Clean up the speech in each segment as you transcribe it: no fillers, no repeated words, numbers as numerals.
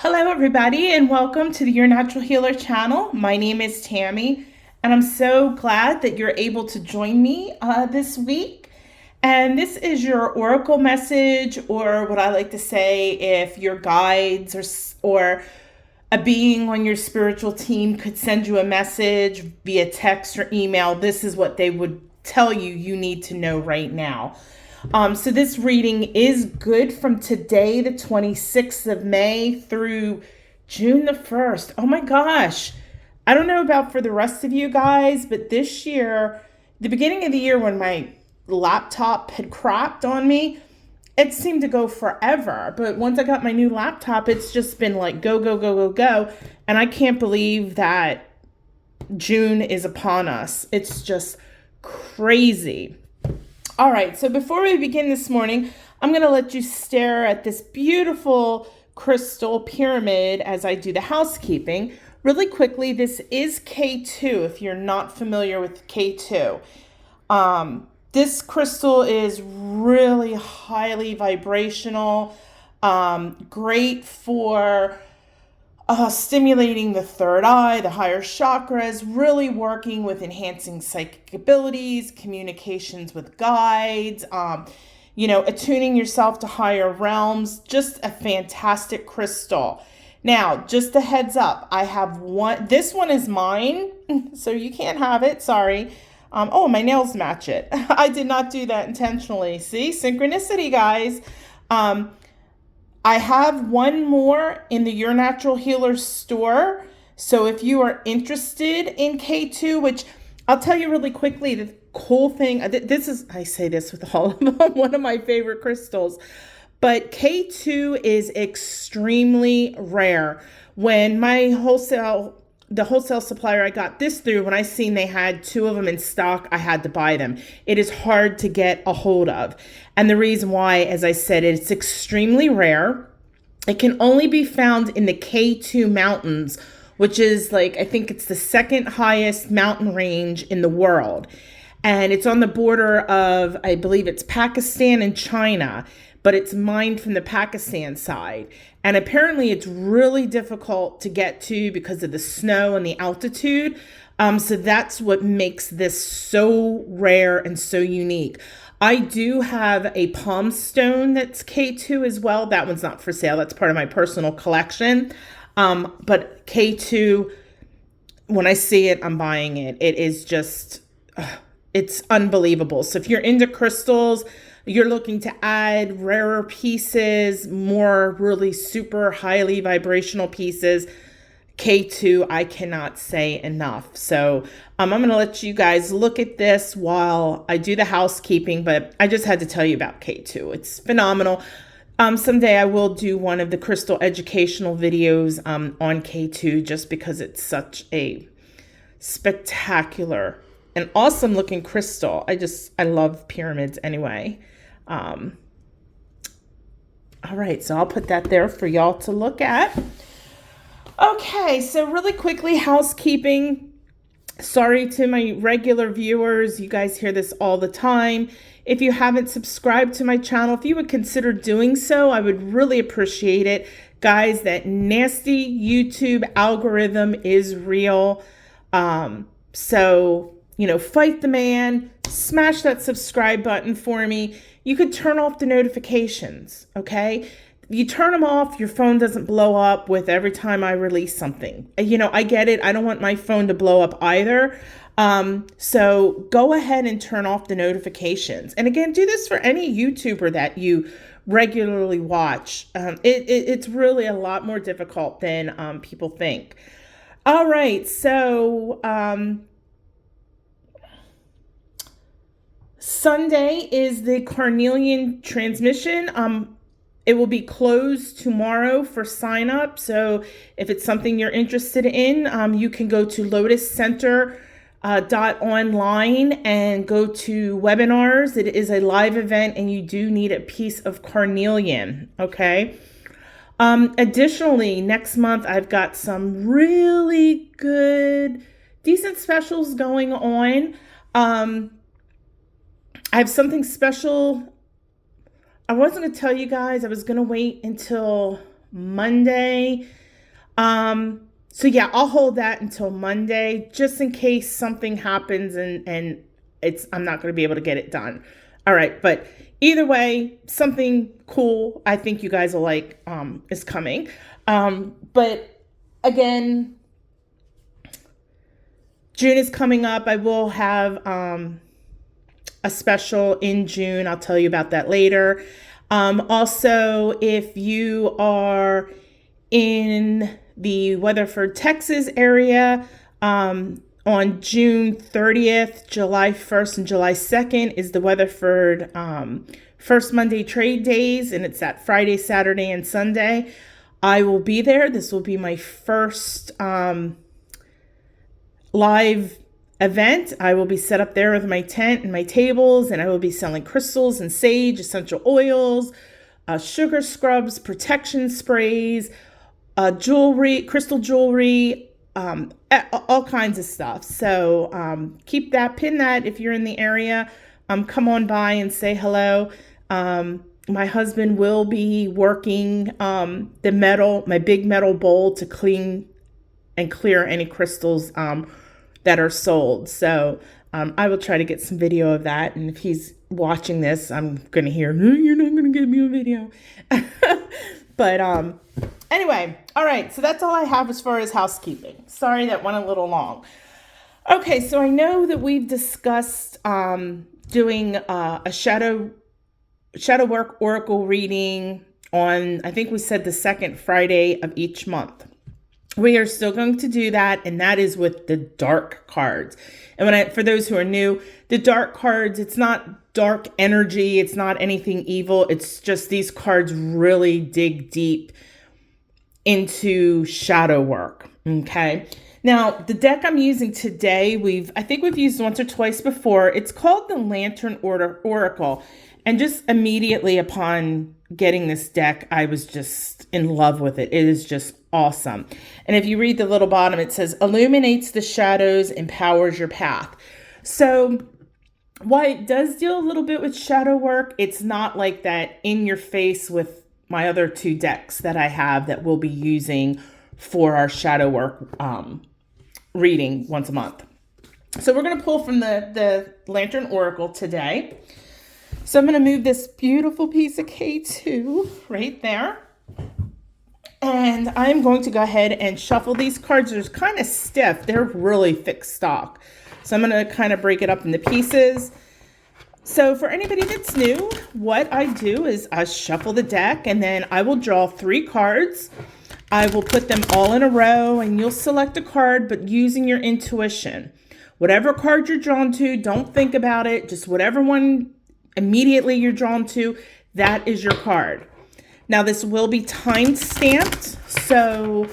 Hello, everybody, and welcome to the Your Natural Healer channel. My name is Tammy, and I'm so glad that you're able to join me this week. And this is your oracle message, or what I like to say, if your guides or a being on your spiritual team could send you a message via text or email, this is what they would tell you need to know right now. So this reading is good from today, the 26th of May, through June the 1st. Oh my gosh. I don't know about for the rest of you guys, but this year, the beginning of the year when my laptop had crapped on me, it seemed to go forever. But once I got my new laptop, it's just been like go, go, go, go, go. And I can't believe that June is upon us. It's just crazy. All right, so before we begin this morning, I'm going to let you stare at this beautiful crystal pyramid as I do the housekeeping. Really quickly, this is K2, if you're not familiar with K2. This crystal is really highly vibrational, great for stimulating the third eye, the higher chakras, really working with enhancing psychic abilities, communications with guides, attuning yourself to higher realms. Just a fantastic crystal. Now, just a heads up, I have one. This one is mine, so you can't have it. Sorry. My nails match it. I did not do that intentionally. See, synchronicity, guys. I have one more in the Your Natural Healer store. So if you are interested in K2, which I'll tell you really quickly, the cool thing, I say this with all of them, one of my favorite crystals, but K2 is extremely rare. When the wholesale supplier I got this through, when I seen they had two of them in stock, I had to buy them. It is hard to get a hold of. And the reason why, as I said, it's extremely rare. It can only be found in the K2 mountains, which is I think it's the second highest mountain range in the world. And it's on the border of, I believe it's Pakistan and China, but it's mined from the Pakistan side. And apparently it's really difficult to get to because of the snow and the altitude. So that's what makes this so rare and so unique. I do have a palm stone that's K2 as well. That one's not for sale. That's part of my personal collection. But K2, when I see it, I'm buying it. It is just, it's unbelievable. So if you're into crystals, you're looking to add rarer pieces, more really super highly vibrational pieces, K2, I cannot say enough. So I'm going to let you guys look at this while I do the housekeeping, but I just had to tell you about K2. It's phenomenal. Someday I will do one of the crystal educational videos on K2 just because it's such a spectacular and awesome looking crystal. I love pyramids anyway. All right, so I'll put that there for y'all to look at. Okay, so really quickly, housekeeping. Sorry to my regular viewers. You guys hear this all the time. If you haven't subscribed to my channel, if you would consider doing so, I would really appreciate it. Guys, that nasty YouTube algorithm is real. So, fight the man. Smash that subscribe button for me. You could turn off the notifications, okay? You turn them off, your phone doesn't blow up with every time I release something. I get it. I don't want my phone to blow up either. So go ahead and turn off the notifications. And again, do this for any YouTuber that you regularly watch. It's really a lot more difficult than people think. All right, so Sunday is the Carnelian transmission. It will be closed tomorrow for sign up. So if it's something you're interested in, you can go to lotuscenter.online and go to webinars. It is a live event and you do need a piece of carnelian. Okay. Additionally, next month, I've got some really good, decent specials going on. I have something special. I wasn't going to tell you guys. I was going to wait until Monday. So yeah, I'll hold that until Monday, just in case something happens and I'm not going to be able to get it done. All right, but either way, something cool I think you guys will like is coming. But again, June is coming up. I will have a special in June. I'll tell you about that later. Also, if you are in the Weatherford, Texas area, on June 30th, July 1st, and July 2nd is the Weatherford First Monday Trade Days, and it's that Friday, Saturday, and Sunday. I will be there. This will be my first live event. I will be set up there with my tent and my tables, and I will be selling crystals and sage, essential oils, sugar scrubs, protection sprays, jewelry, crystal jewelry, all kinds of stuff. So keep that, pin that if you're in the area. Come on by and say hello. My husband will be working the metal, my big metal bowl, to clean and clear any crystals that are sold. So I will try to get some video of that. And if he's watching this, I'm going to hear, no, you're not going to give me a video. But anyway, all right. So that's all I have as far as housekeeping. Sorry that went a little long. Okay, so I know that we've discussed doing a shadow work oracle reading on, I think we said the second Friday of each month. We are still going to do that, and that is with the dark cards. And for those who are new, the dark cards, it's not dark energy, it's not anything evil. It's just these cards really dig deep into shadow work. Okay. Now, the deck I'm using today, I think we've used once or twice before. It's called the Lantern Oracle. And just immediately upon getting this deck, I was just in love with it. It is just awesome. And if you read the little bottom, it says, illuminates the shadows, empowers your path. So while it does deal a little bit with shadow work, it's not like that in your face with my other two decks that I have that we'll be using for our shadow work reading once a month. So we're going to pull from the Lantern Oracle today. So I'm going to move this beautiful piece of K2 right there. And I'm going to go ahead and shuffle these cards. They're kind of stiff. They're really thick stock. So I'm going to kind of break it up into pieces. So for anybody that's new, what I do is I shuffle the deck, and then I will draw 3 cards. I will put them all in a row, and you'll select a card, but using your intuition. Whatever card you're drawn to, don't think about it. Just whatever one immediately you're drawn to, that is your card. Now this will be time stamped. So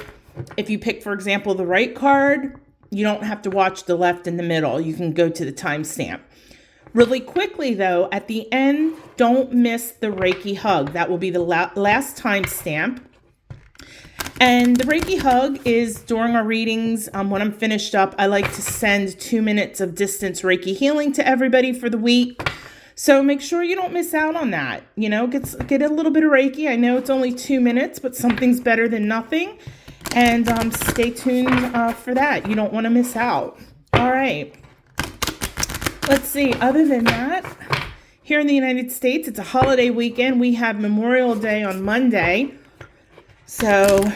if you pick, for example, the right card, you don't have to watch the left and the middle. You can go to the time stamp. Really quickly though, at the end, don't miss the Reiki Hug. That will be the last time stamp. And the Reiki Hug is during our readings. When I'm finished up, I like to send 2 minutes of distance Reiki healing to everybody for the week. So make sure you don't miss out on that. You know, get a little bit of Reiki. I know it's only 2 minutes, but something's better than nothing. And stay tuned for that. You don't want to miss out. All right. Let's see. Other than that, here in the United States, it's a holiday weekend. We have Memorial Day on Monday. So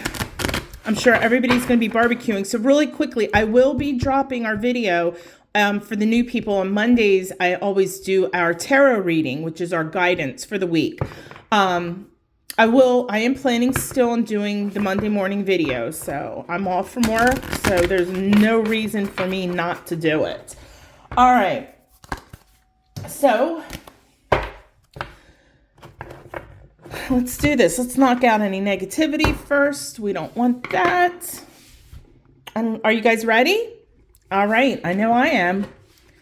I'm sure everybody's going to be barbecuing. So really quickly, I will be dropping our video for the new people on Mondays. I always do our tarot reading, which is our guidance for the week. I am planning still on doing the Monday morning video. So I'm off from work. So there's no reason for me not to do it. All right. So let's do this. Let's knock out any negativity first. We don't want that. And are you guys ready? All right. I know I am,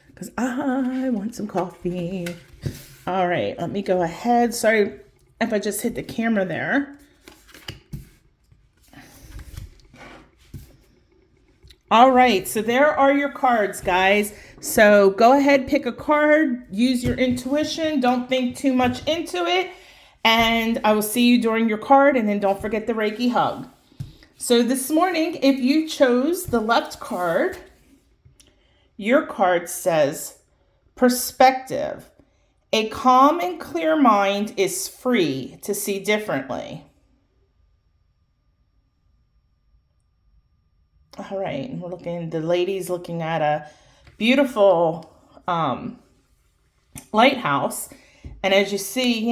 because I want some coffee. All right. Let me go ahead. Sorry if I just hit the camera there. All right. So there are your cards, guys. So go ahead, pick a card, use your intuition. Don't think too much into it. And I will see you during your card, and then don't forget the Reiki hug. So this morning, if you chose the left card, your card says, perspective. A calm and clear mind is free to see differently. All right, the lady's looking at a beautiful lighthouse. And as you see,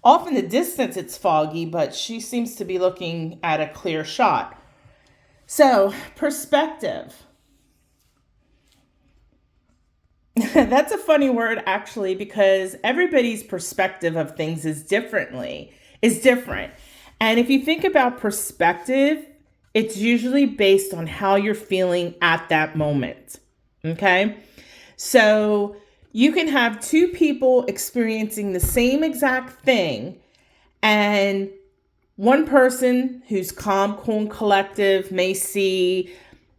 off in the distance it's foggy, but she seems to be looking at a clear shot. So, perspective. That's a funny word, actually, because everybody's perspective of things is different. And if you think about perspective, it's usually based on how you're feeling at that moment. Okay? So you can have two people experiencing the same exact thing, and one person who's calm, cool, and collective may see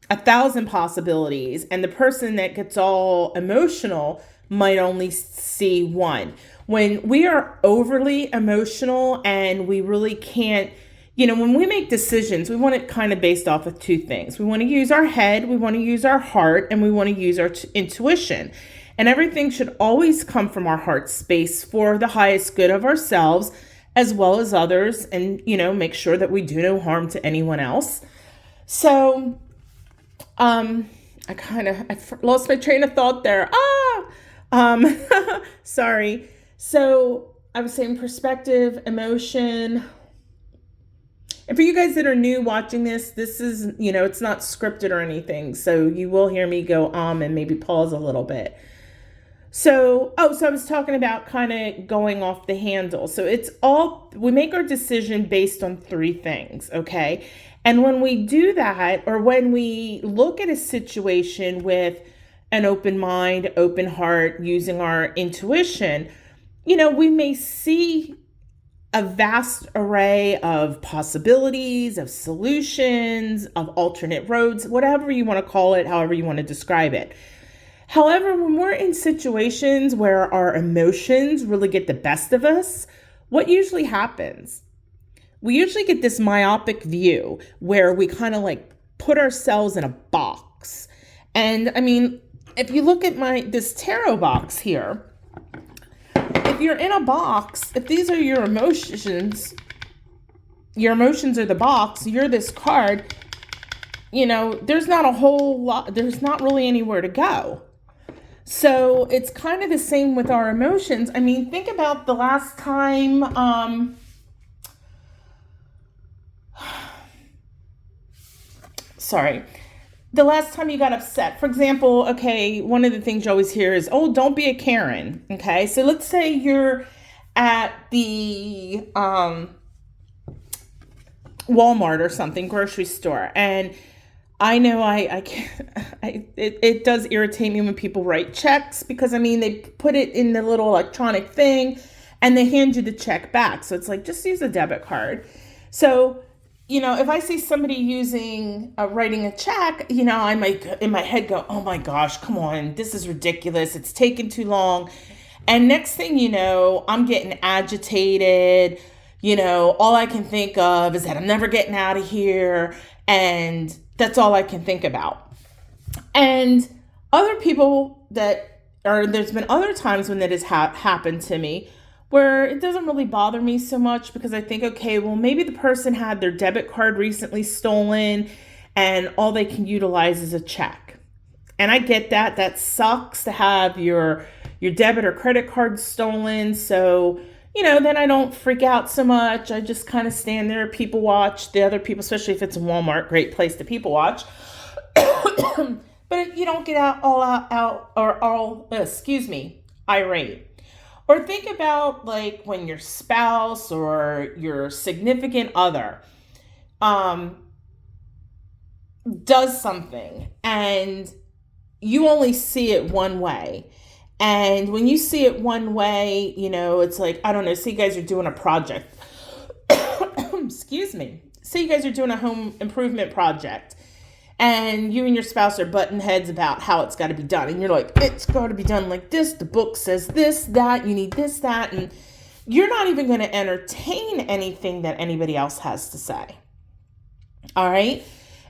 1,000 possibilities, and the person that gets all emotional might only see one. When we are overly emotional and we really can't, when we make decisions, we want it kind of based off of two things. We want to use our head, we want to use our heart, and we want to use our intuition. And everything should always come from our heart space for the highest good of ourselves as well as others, and, make sure that we do no harm to anyone else. So, I lost my train of thought there. Sorry. So I was saying perspective, emotion. And for you guys that are new watching this is, it's not scripted or anything. So you will hear me go, and maybe pause a little bit. So I was talking about kind of going off the handle. So we make our decision based on three things. Okay. And when we do that, or when we look at a situation with an open mind, open heart, using our intuition, we may see a vast array of possibilities, of solutions, of alternate roads, whatever you want to call it, however you want to describe it. However, when we're in situations where our emotions really get the best of us, what usually happens? We usually get this myopic view where we kind of put ourselves in a box. And if you look at this tarot box here, if you're in a box, if these are your emotions are the box, you're this card, there's not a whole lot, there's not really anywhere to go. So it's kind of the same with our emotions. Think about the last time, the last time you got upset. For example, okay, one of the things you always hear is, oh, don't be a Karen. Okay, so let's say you're at the Walmart or something, grocery store, and I know it does irritate me when people write checks, because they put it in the little electronic thing and they hand you the check back. So it's just use a debit card. So, if I see somebody writing a check, I might in my head go, oh my gosh, come on, this is ridiculous. It's taken too long. And next thing you know, I'm getting agitated. All I can think of is that I'm never getting out of here. And that's all I can think about. And other people there's been other times when that has happened to me where it doesn't really bother me so much, because I think, okay, well, maybe the person had their debit card recently stolen and all they can utilize is a check. And I get that. That sucks to have your debit or credit card stolen. So, then I don't freak out so much. I just kind of stand there, people watch the other people, especially if it's a Walmart, great place to people watch. But you don't get irate. Or think about when your spouse or your significant other does something and you only see it one way. And when you see it one way, it's I don't know, say you guys are doing a project. Excuse me. Say you guys are doing a home improvement project and you and your spouse are butting heads about how it's got to be done. And you're like, it's got to be done like this. The book says this, that, you need this, that. And you're not even going to entertain anything that anybody else has to say. All right.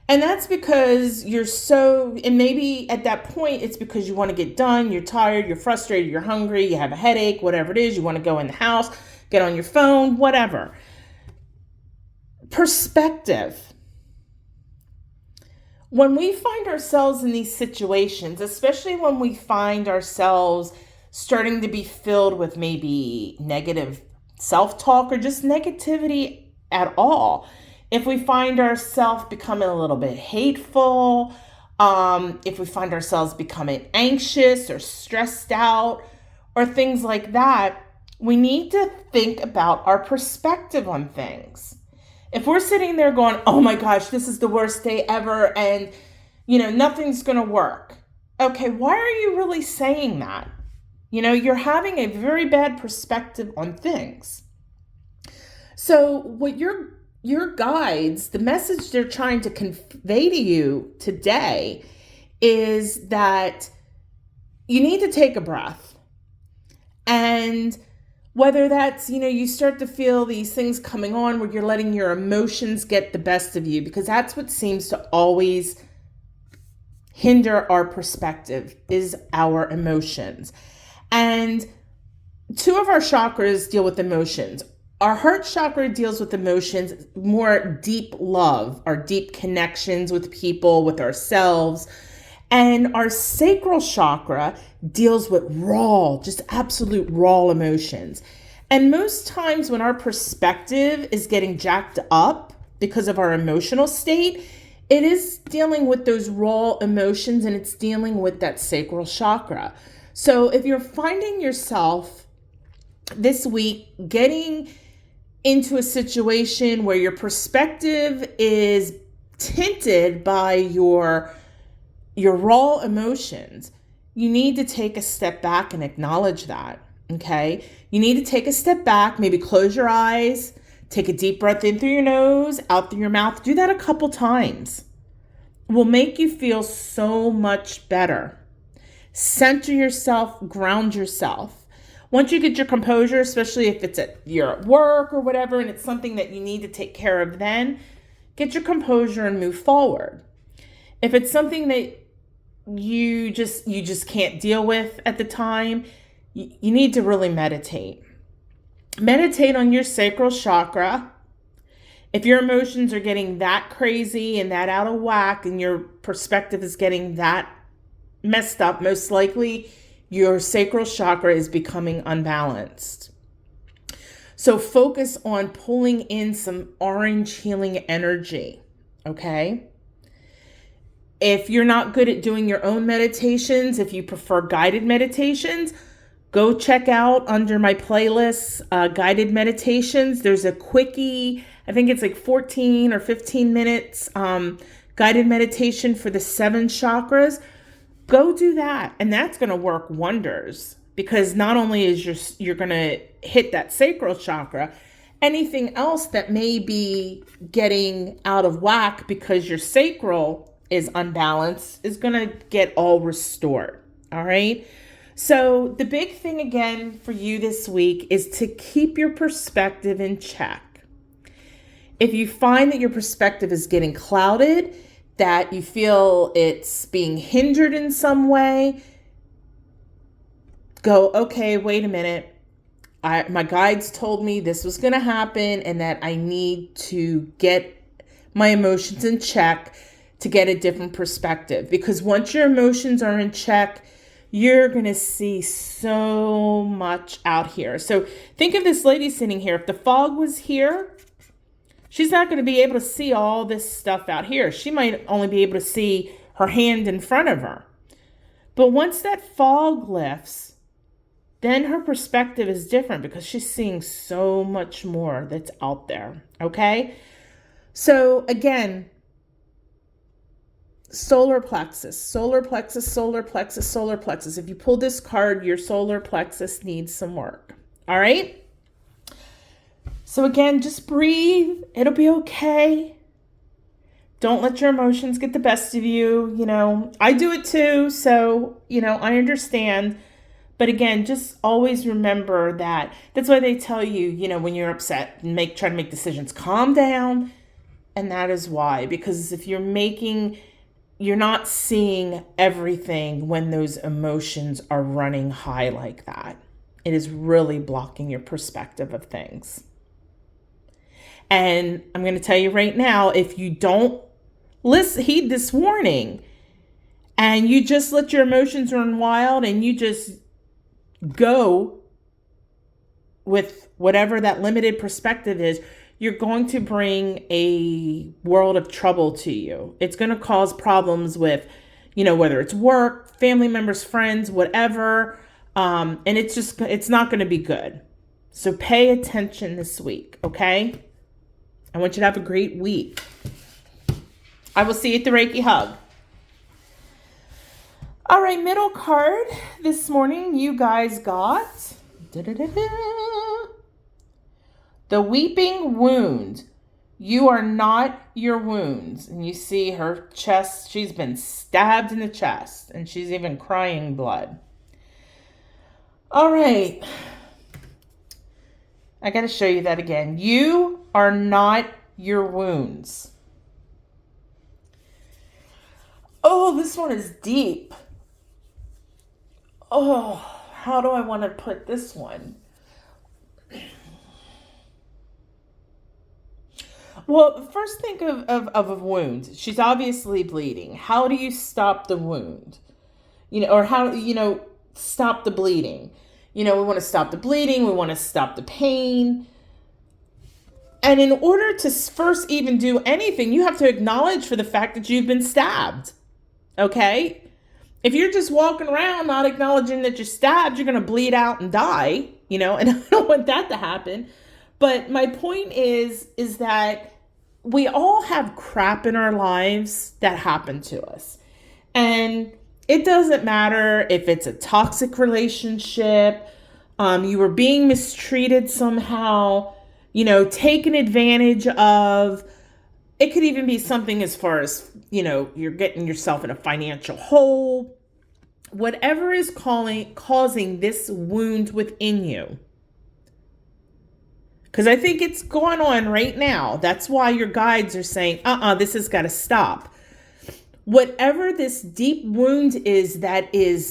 And that's because and maybe at that point, it's because you want to get done. You're tired, you're frustrated, you're hungry, you have a headache, whatever it is. You want to go in the house, get on your phone, whatever. Perspective. When we find ourselves in these situations, especially when we find ourselves starting to be filled with maybe negative self-talk or just negativity at all, if we find ourselves becoming a little bit hateful, if we find ourselves becoming anxious or stressed out or things like that, we need to think about our perspective on things. If we're sitting there going, oh my gosh, this is the worst day ever and, nothing's going to work. Okay, why are you really saying that? You're having a very bad perspective on things. So what your guides, the message they're trying to convey to you today is that you need to take a breath. And whether that's, you start to feel these things coming on where you're letting your emotions get the best of you, because that's what seems to always hinder our perspective is our emotions. And two of our chakras deal with emotions. Our heart chakra deals with emotions, more deep love, our deep connections with people, with ourselves. And our sacral chakra deals with just absolute raw emotions. And most times when our perspective is getting jacked up because of our emotional state, it is dealing with those raw emotions and it's dealing with that sacral chakra. So if you're finding yourself this week getting into a situation where your perspective is tinted by your raw emotions, you need to take a step back and acknowledge that, okay? You need to take a step back, maybe close your eyes, take a deep breath in through your nose, out through your mouth. Do that a couple times. It will make you feel so much better. Center yourself, ground yourself. Once you get your composure, especially if you're at work or whatever, and it's something that you need to take care of then, get your composure and move forward. If it's something that you just can't deal with at the time, you need to really meditate. Meditate on your sacral chakra. If your emotions are getting that crazy and that out of whack and your perspective is getting that messed up, most likely your sacral chakra is becoming unbalanced. So focus on pulling in some orange healing energy, okay? If you're not good at doing your own meditations, if you prefer guided meditations, go check out under my playlist, guided meditations. There's a quickie, I think it's like 14 or 15 minutes, guided meditation for the 7 chakras. Go do that. And that's going to work wonders because not only is you're going to hit that sacral chakra, anything else that may be getting out of whack because your sacral is unbalanced is going to get all restored. All right. So the big thing again for you this week is to keep your perspective in check. If you find that your perspective is getting clouded, that you feel it's being hindered in some way, go, okay, wait a minute. My guides told me this was going to happen and that I need to get my emotions in check to get a different perspective. Because once your emotions are in check, you're going to see so much out here. So think of this lady sitting here. If the fog was here, she's not going to be able to see all this stuff out here. She might only be able to see her hand in front of her. But once that fog lifts, then her perspective is different because she's seeing so much more that's out there. Okay? So again, solar plexus, solar plexus, solar plexus, solar plexus. If you pull this card, your solar plexus needs some work. All right? So again, just breathe. It'll be okay. Don't let your emotions get the best of you. I do it too. So, I understand. But again, just always remember that. That's why they tell you, when you're upset, try to make decisions, calm down. And that is why, because if you're not seeing everything when those emotions are running high like that. It is really blocking your perspective of things. And I'm going to tell you right now, if you don't heed this warning and you just let your emotions run wild and you just go with whatever that limited perspective is, you're going to bring a world of trouble to you. It's going to cause problems with, whether it's work, family members, friends, whatever. And it's not going to be good. So pay attention this week, okay? I want you to have a great week. I will see you at the Reiki Hug. All right, middle card this morning, you guys got the weeping wound. You are not your wounds. And you see her chest, she's been stabbed in the chest, and she's even crying blood. All right. I got to show you that again. You are not your wounds. Oh, this one is deep. Oh, how do I want to put this one? Well, first think of a wound. She's obviously bleeding. How do you stop the wound? Or how, stop the bleeding? We want to stop the bleeding. We want to stop the pain. And in order to first even do anything, you have to acknowledge for the fact that you've been stabbed. Okay? If you're just walking around not acknowledging that you're stabbed, you're going to bleed out and die, and I don't want that to happen. But my point is that we all have crap in our lives that happen to us. And it doesn't matter if it's a toxic relationship, you were being mistreated somehow, taken advantage of. It could even be something as far as, you're getting yourself in a financial hole. Whatever is causing this wound within you. Because I think it's going on right now. That's why your guides are saying, this has got to stop. Whatever this deep wound is, it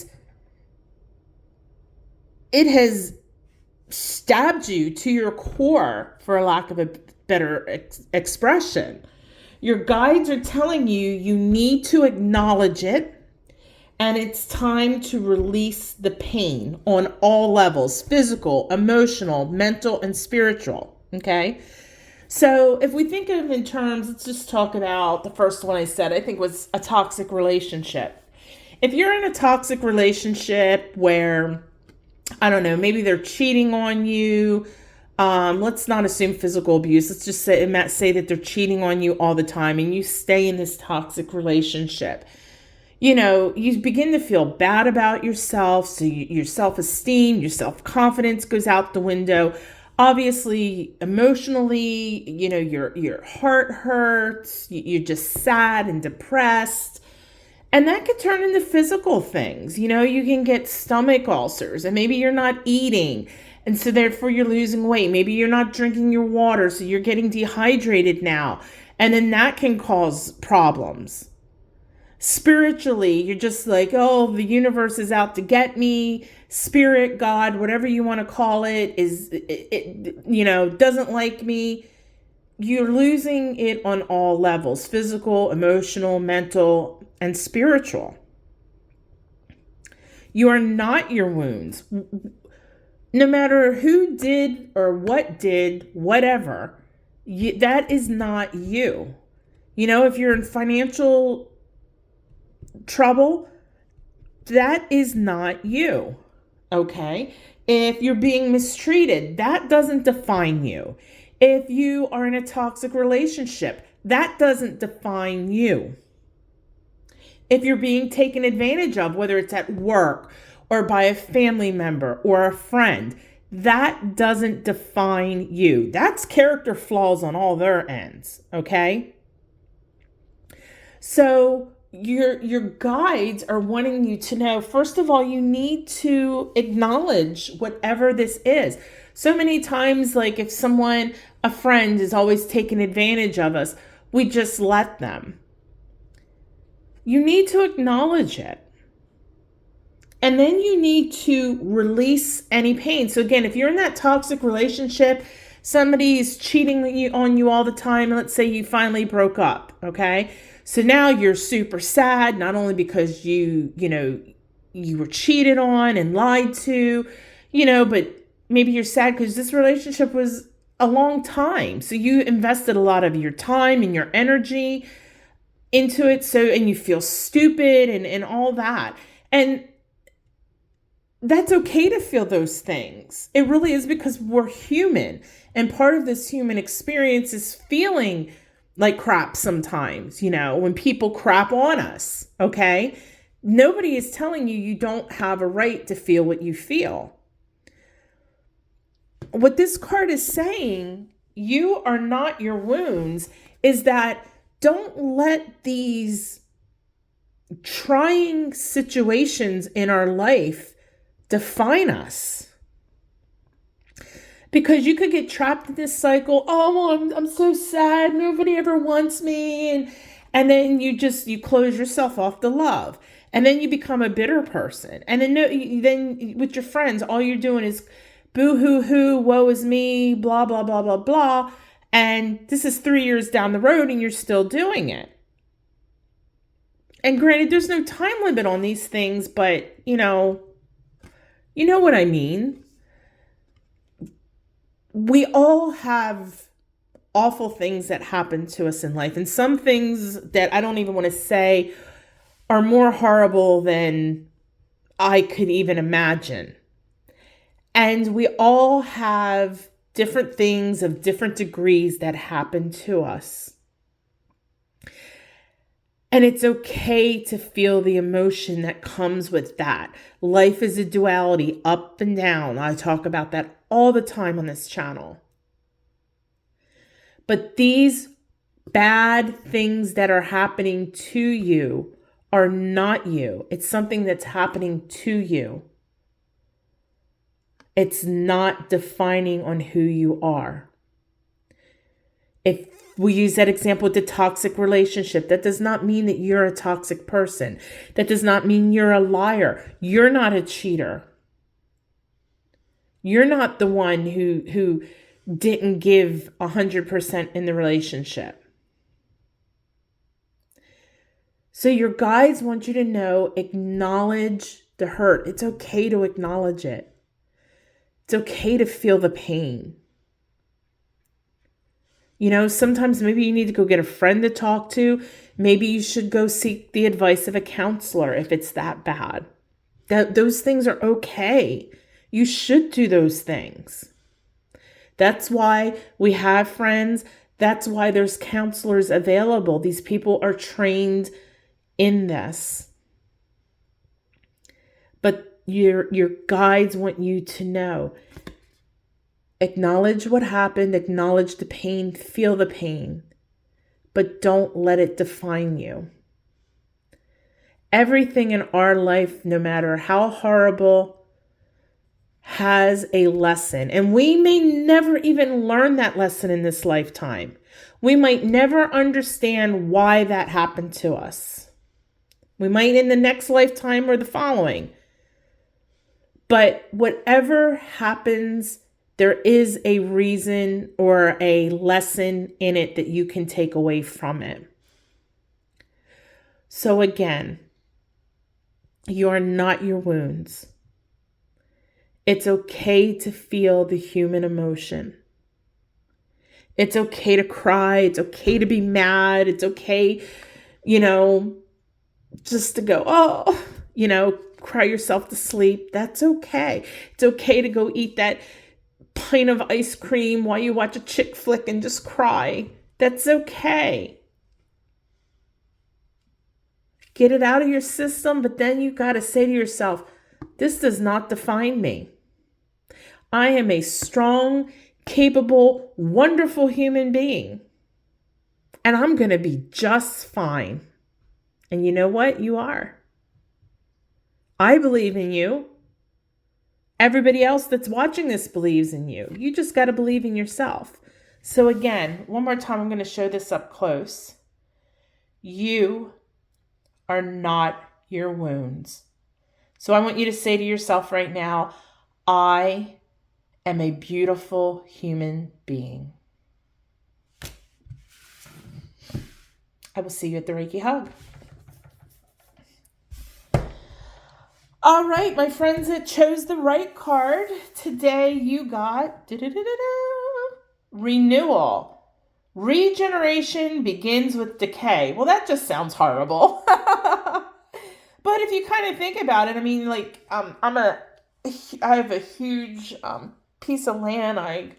has stabbed you to your core, for lack of a better expression. Your guides are telling you need to acknowledge it, and it's time to release the pain on all levels: physical, emotional, mental, and spiritual. Okay? So if we think of in terms, let's just talk about the first one I said, I think was a toxic relationship. If you're in a toxic relationship where, I don't know, maybe they're cheating on you, let's not assume physical abuse. Let's just say that they're cheating on you all the time and you stay in this toxic relationship. You begin to feel bad about yourself. So your self-esteem, your self-confidence goes out the window. Obviously, emotionally, your heart hurts. You're just sad and depressed. And that could turn into physical things. You can get stomach ulcers, and maybe you're not eating. And so therefore you're losing weight. Maybe you're not drinking your water, so you're getting dehydrated now. And then that can cause problems. Spiritually, you're just like, oh, the universe is out to get me. Spirit, God, whatever you want to call it, doesn't like me. You're losing it on all levels: physical, emotional, mental, and spiritual. You are not your wounds. No matter who did or what did, whatever, that is not you. If you're in financial trouble, that is not you. Okay? If you're being mistreated, that doesn't define you. If you are in a toxic relationship, that doesn't define you. If you're being taken advantage of, whether it's at work or by a family member or a friend, that doesn't define you. That's character flaws on all their ends, okay? So your guides are wanting you to know, first of all, you need to acknowledge whatever this is. So many times, like if a friend is always taking advantage of us, we just let them. You need to acknowledge it. And then you need to release any pain. So again, if you're in that toxic relationship, somebody's cheating on you all the time, let's say you finally broke up, okay? So now you're super sad, not only because you were cheated on and lied to, but maybe you're sad because this relationship was a long time. So you invested a lot of your time and your energy into it. And you feel stupid and all that. And that's okay to feel those things. It really is, because we're human. And part of this human experience is feeling like crap sometimes, when people crap on us, okay? Nobody is telling you don't have a right to feel what you feel. What this card is saying, you are not your wounds, is that don't let these trying situations in our life define us. Because you could get trapped in this cycle. Oh, I'm so sad. Nobody ever wants me. And then you close yourself off to love. And then you become a bitter person. And then with your friends, all you're doing is boo hoo hoo, woe is me, blah, blah, blah, blah, blah. And this is 3 years down the road and you're still doing it. And granted, there's no time limit on these things, but you know what I mean. We all have awful things that happen to us in life. And some things that I don't even want to say are more horrible than I could even imagine. And we all have different things of different degrees that happen to us. And it's okay to feel the emotion that comes with that. Life is a duality, up and down. I talk about that all the time on this channel. But these bad things that are happening to you are not you. It's something that's happening to you. It's not defining on who you are. If we use that example with the toxic relationship, that does not mean that you're a toxic person. That does not mean you're a liar. You're not a cheater. You're not the one who didn't give 100% in the relationship. So your guides want you to know, acknowledge the hurt. It's okay to acknowledge it. It's okay to feel the pain. Sometimes maybe you need to go get a friend to talk to. Maybe you should go seek the advice of a counselor if it's that bad. Those things are okay. You should do those things. That's why we have friends. That's why there's counselors available. These people are trained in this. But your guides want you to know. Acknowledge what happened, acknowledge the pain, feel the pain, but don't let it define you. Everything in our life, no matter how horrible, has a lesson. And we may never even learn that lesson in this lifetime. We might never understand why that happened to us. We might in the next lifetime or the following. But whatever happens, there is a reason or a lesson in it that you can take away from it. So again, you are not your wounds. It's okay to feel the human emotion. It's okay to cry. It's okay to be mad. It's okay, just to go, cry yourself to sleep. That's okay. It's okay to go eat that pint of ice cream while you watch a chick flick and just cry. That's okay. Get it out of your system, but then you got to say to yourself, this does not define me. I am a strong, capable, wonderful human being. And I'm going to be just fine. And you know what? You are. I believe in you. Everybody else that's watching this believes in you. You just got to believe in yourself. So again, one more time, I'm going to show this up close. You are not your wounds. So I want you to say to yourself right now, I am a beautiful human being. I will see you at the Reiki Hug. All right, my friends that chose the right card. Today you got renewal. Regeneration begins with decay. Well, that just sounds horrible. But if you kind of think about it, I mean, like, I have a huge piece of land.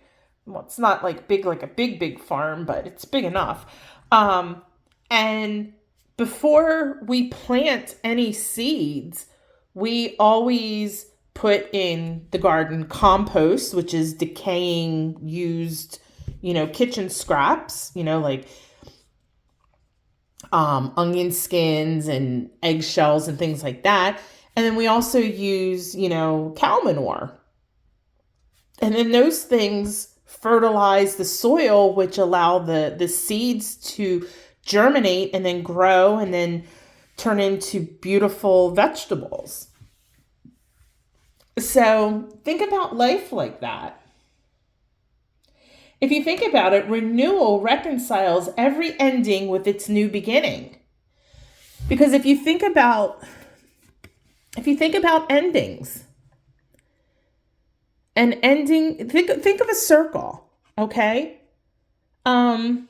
It's not like big, like a big farm, but it's big enough. And before we plant any seeds, we always put in the garden compost, which is decaying used, kitchen scraps, like onion skins and eggshells and things like that. And then we also use, cow manure. And then those things fertilize the soil, which allow the seeds to germinate and then grow and then turn into beautiful vegetables. So think about life like that. If you think about it, renewal reconciles every ending with its new beginning. Because if you think about endings, an ending, think of a circle, okay? I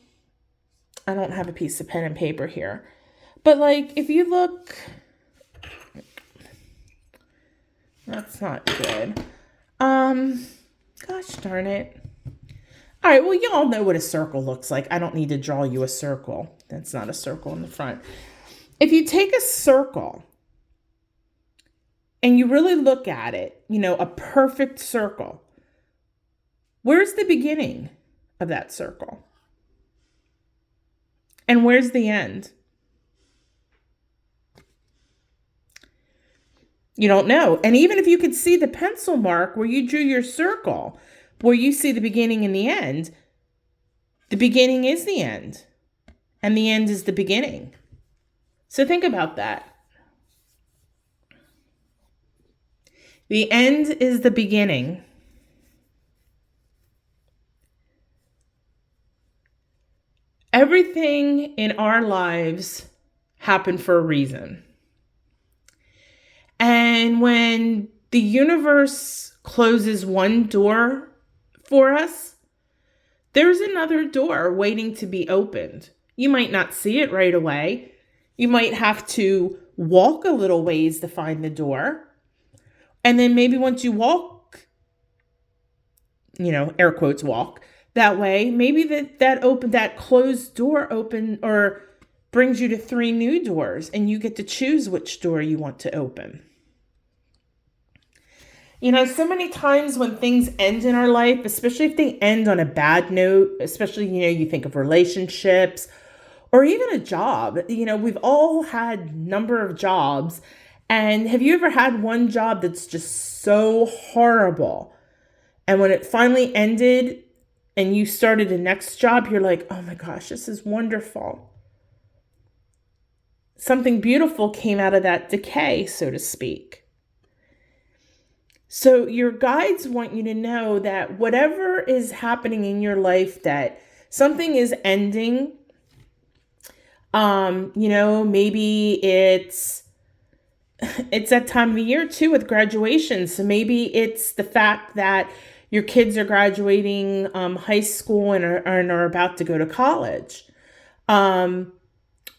don't have a piece of pen and paper here. But like, if you look, that's not good. Gosh darn it. All right, well, you all know what a circle looks like. I don't need to draw you a circle. That's not a circle in the front. If you take a circle and you really look at it, a perfect circle, where's the beginning of that circle? And where's the end? You don't know. And even if you could see the pencil mark where you drew your circle, where you see the beginning and the end, the beginning is the end, and the end is the beginning. So think about that. The end is the beginning. Everything in our lives happened for a reason. And when the universe closes one door for us, there's another door waiting to be opened. You might not see it right away. You might have to walk a little ways to find the door. And then maybe once you walk, air quotes walk, that way, maybe that closed door open or brings you to 3 new doors, and you get to choose which door you want to open. So many times when things end in our life, especially if they end on a bad note, especially, you think of relationships or even a job, we've all had a number of jobs. And have you ever had one job that's just so horrible? And when it finally ended and you started a next job, you're like, oh my gosh, this is wonderful. Something beautiful came out of that decay, so to speak. So your guides want you to know that whatever is happening in your life, that something is ending. Maybe it's that time of year too with graduation. So maybe it's the fact that your kids are graduating high school and are about to go to college.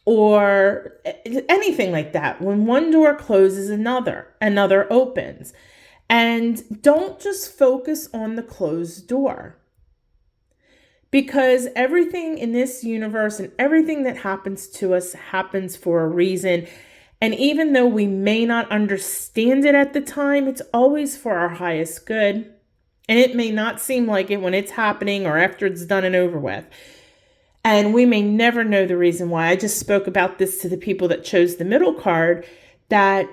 Or anything like that. When one door closes, another opens. And don't just focus on the closed door. Because everything in this universe and everything that happens to us happens for a reason. And even though we may not understand it at the time, it's always for our highest good. And it may not seem like it when it's happening or after it's done and over with. And we may never know the reason why. I just spoke about this to the people that chose the middle card, that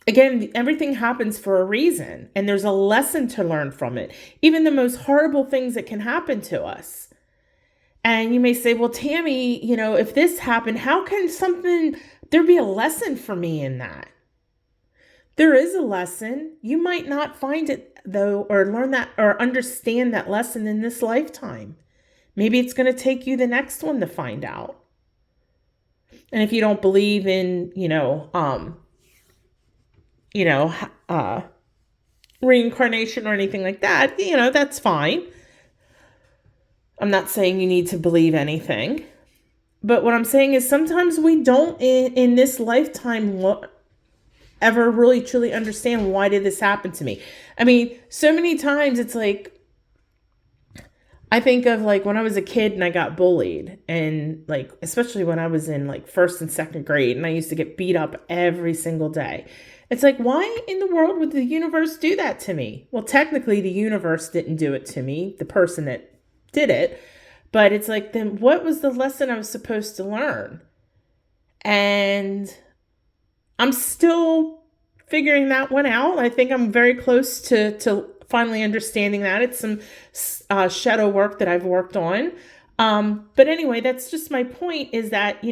again, everything happens for a reason, and there's a lesson to learn from it. Even the most horrible things that can happen to us. And you may say, well, Tammy, if this happened, how can there be a lesson for me in that? There is a lesson. You might not find it, though, or learn that or understand that lesson in this lifetime. Maybe it's going to take you the next one to find out. And if you don't believe in, reincarnation or anything like that, that's fine. I'm not saying you need to believe anything. But what I'm saying is sometimes we don't in this lifetime ever really truly understand, why did this happen to me? I mean, so many times it's like, I think of like when I was a kid and I got bullied, and like, especially when I was in like first and second grade, and I used to get beat up every single day. It's like, why in the world would the universe do that to me? Well, technically the universe didn't do it to me, the person that did it. But it's like, then what was the lesson I was supposed to learn? And I'm still figuring that one out. I think I'm very close to finally understanding that. It's some shadow work that I've worked on. But anyway, that's just my point, is that,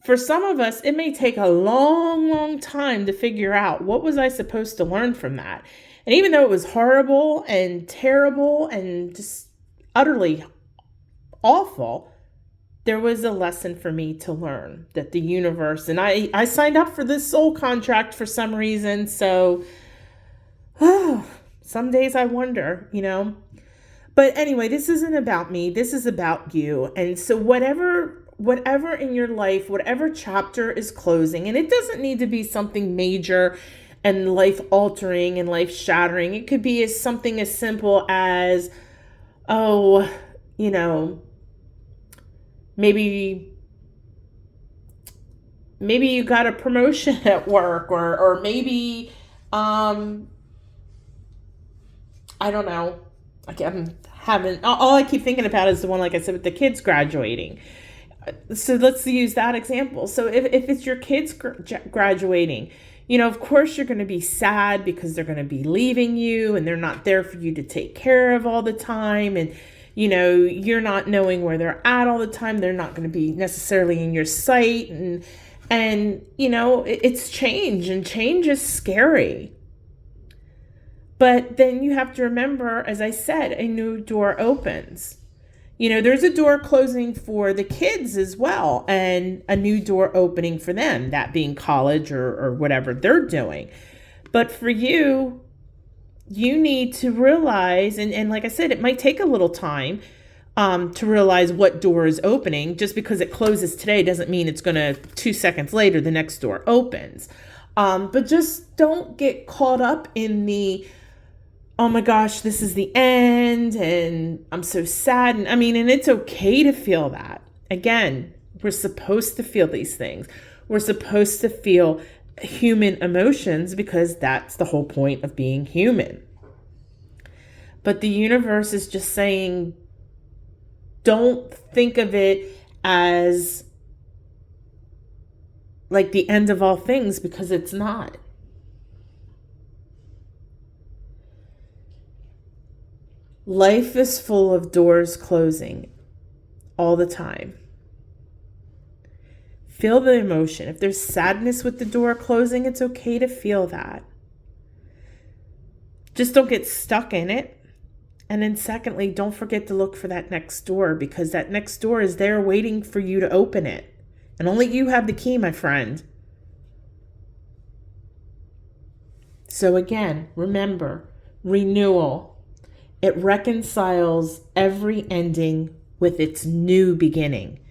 for some of us, it may take a long, long time to figure out, what was I supposed to learn from that? And even though it was horrible and terrible and just utterly awful, there was a lesson for me to learn, that the universe, and I signed up for this soul contract for some reason. So some days I wonder, but anyway, this isn't about me. This is about you. And so whatever in your life, whatever chapter is closing, and it doesn't need to be something major and life altering and life shattering. It could be something as simple as, maybe you got a promotion at work, or maybe, I don't know. All I keep thinking about is the one, like I said, with the kids graduating. So let's use that example. So if it's your kids graduating, of course you're going to be sad because they're going to be leaving you and they're not there for you to take care of all the time. And, you're not knowing where they're at all the time. They're not going to be necessarily in your sight. And it's change, and change is scary. But then you have to remember, as I said, a new door opens. There's a door closing for the kids as well, and a new door opening for them, that being college or whatever they're doing. But for you, you need to realize, and like I said, it might take a little time to realize what door is opening. Just because it closes today doesn't mean it's going to 2 seconds later, the next door opens. But just don't get caught up in the, oh my gosh, this is the end and I'm so sad. And it's okay to feel that. Again, we're supposed to feel these things. We're supposed to feel human emotions, because that's the whole point of being human. But the universe is just saying, don't think of it as like the end of all things, because it's not. Life is full of doors closing all the time. Feel the emotion. If there's sadness with the door closing, it's okay to feel that. Just don't get stuck in it. And then secondly, don't forget to look for that next door, because that next door is there waiting for you to open it. And only you have the key, my friend. So again, remember, renewal. It reconciles every ending with its new beginning,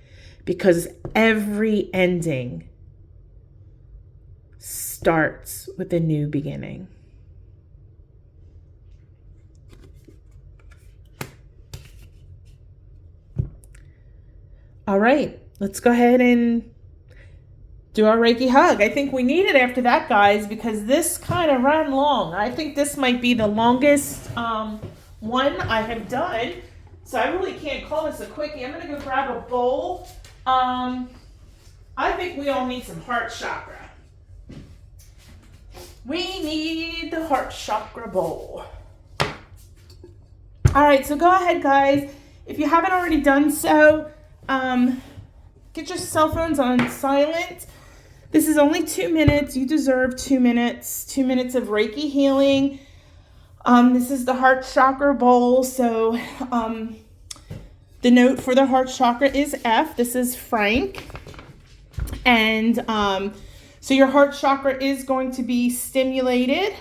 because every ending starts with a new beginning. All right, let's go ahead and do our Reiki hug. I think we need it after that, guys, because this kind of ran long. I think this might be the longest One I have done, so I really can't call this a quickie. I'm going to go grab a bowl. I think we all need some heart chakra. We need the heart chakra bowl. All right, so go ahead, guys. If you haven't already done so, get your cell phones on silent. This is only 2 minutes. You deserve 2 minutes. 2 minutes of Reiki healing. This is the heart chakra bowl. So the note for the heart chakra is F. This is Frank. And so your heart chakra is going to be stimulated.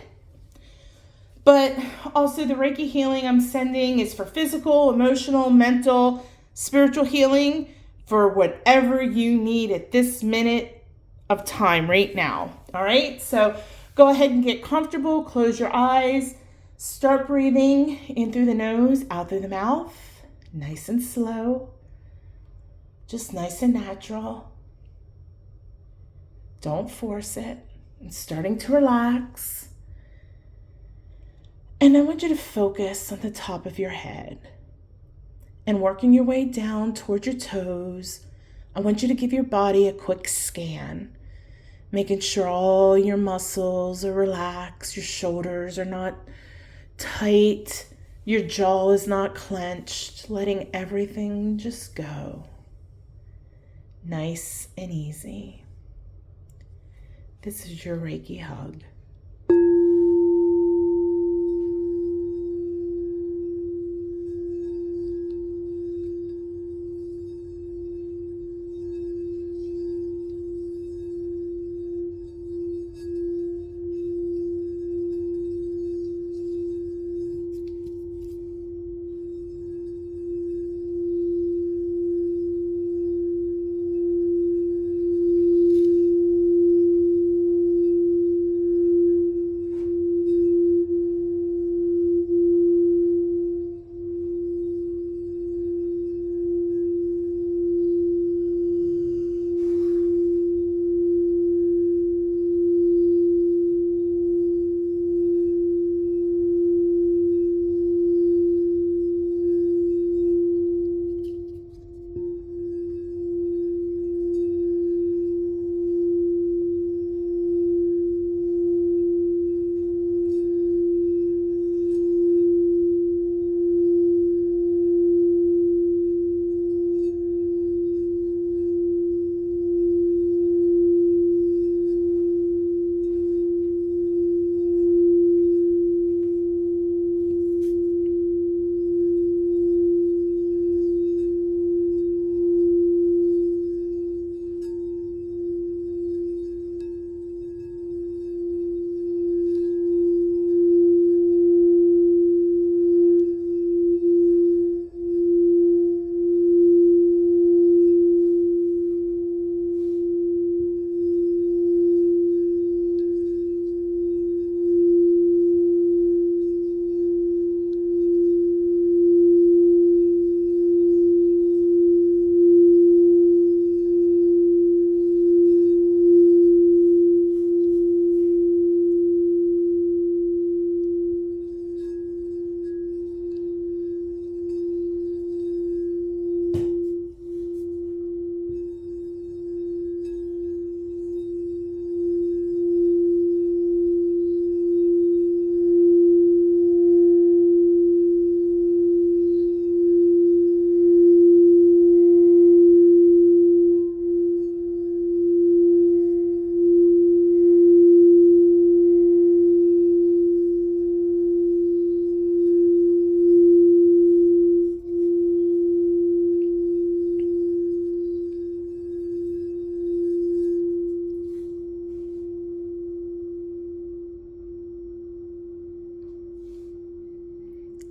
But also the Reiki healing I'm sending is for physical, emotional, mental, spiritual healing for whatever you need at this minute of time right now. All right, so go ahead and get comfortable. Close your eyes. Start breathing in through the nose, out through the mouth. Nice and slow. Just nice and natural. Don't force it. It's starting to relax. And I want you to focus on the top of your head and working your way down towards your toes. I want you to give your body a quick scan, making sure all your muscles are relaxed, your shoulders are not tight, your jaw is not clenched, letting everything just go. Nice and easy. This is your Reiki hug.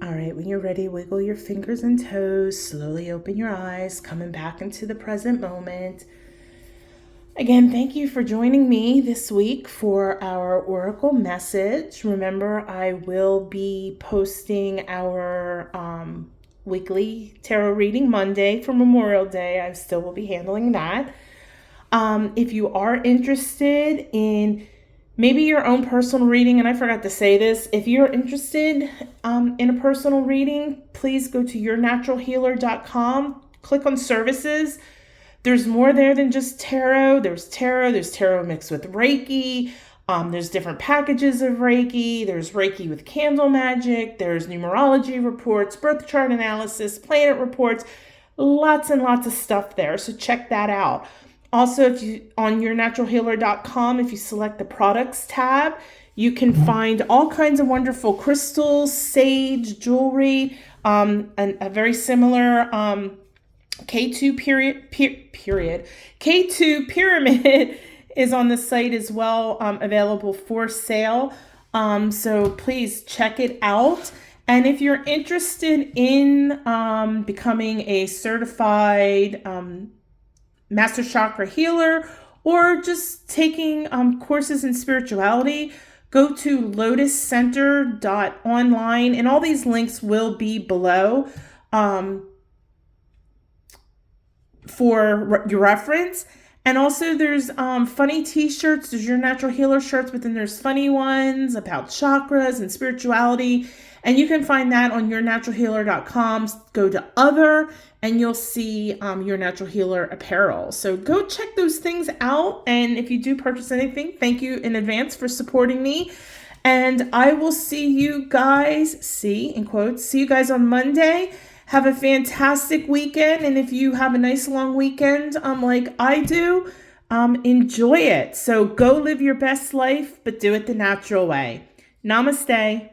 All right, when you're ready, wiggle your fingers and toes, slowly open your eyes, coming back into the present moment. Again, thank you for joining me this week for our Oracle message. Remember, I will be posting our weekly tarot reading Monday for Memorial Day. I still will be handling that. If you are interested in maybe your own personal reading. And I forgot to say this, if you're interested in a personal reading, please go to yournaturalhealer.com, click on services. There's more there than just tarot. There's tarot mixed with Reiki. There's different packages of Reiki. There's Reiki with candle magic. There's numerology reports, birth chart analysis, planet reports, lots and lots of stuff there. So check that out. Also, if you on yournaturalhealer.com, if you select the products tab, you can find all kinds of wonderful crystals, sage, jewelry, and a very similar K2 K2 pyramid is on the site as well, available for sale. So please check it out. And if you're interested in becoming a certified Master Chakra healer, or just taking courses in spirituality, go to lotuscenter.online, and all these links will be below for your reference. And also there's funny t-shirts. There's Your Natural Healer shirts, but then there's funny ones about chakras and spirituality. And you can find that on yournaturalhealer.com. Go to other and you'll see Your Natural Healer apparel. So go check those things out. And if you do purchase anything, thank you in advance for supporting me. And I will see you guys, see you guys on Monday. Have a fantastic weekend. And if you have a nice long weekend, like I do, enjoy it. So go live your best life, but do it the natural way. Namaste.